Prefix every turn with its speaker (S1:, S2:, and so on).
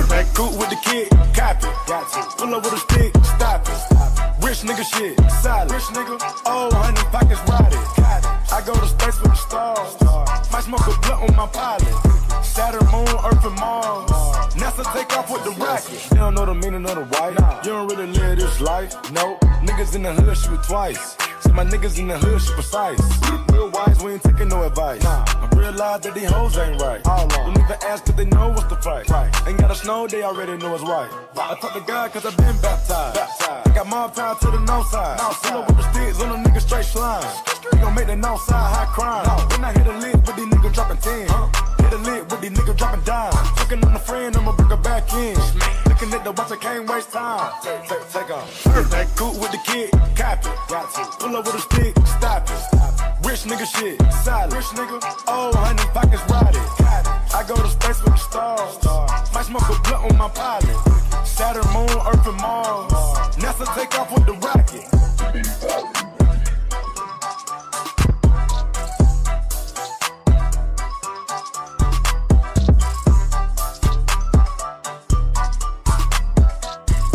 S1: Back cool with the kid, copy. Pull up with a stick, stop it. Rich nigga shit, solid. Rich nigga, oh, honey, pockets rotted. I go to space with the stars. Might smoke a blunt on my pilot. Saturn, moon, Earth, and Mars. NASA take off with the rocket. You don't know the meaning of the white. You don't really live this life. No, niggas in the hood shoot twice. See my niggas in the hood shoot precise. Real wise, we ain't taking no advice. I realize that these hoes ain't right. Don't even ask cause they know what's the price. Ain't gotta snow, they already know it's right. I talk to God cause I been baptized. I got mob tied to the north side. Pull up with the sticks on the nigga straight slime. We gon' make the north side high crime. When I hit a lick with these niggas dropping 10. Hit a lick with these niggas dropping dimes. Looking on the friend, I'ma bring her back in. Looking at the watch, I can't waste time. Take off. Back cool with the kid, copy. Pull up with a stick, stop it. Rich nigga shit, solid. Rich nigga, oh, honey, pockets rotted. I go to space with the stars. Might smoke a blunt on my pilot. Saturn, moon, Earth, and Mars. NASA take off with the rocket.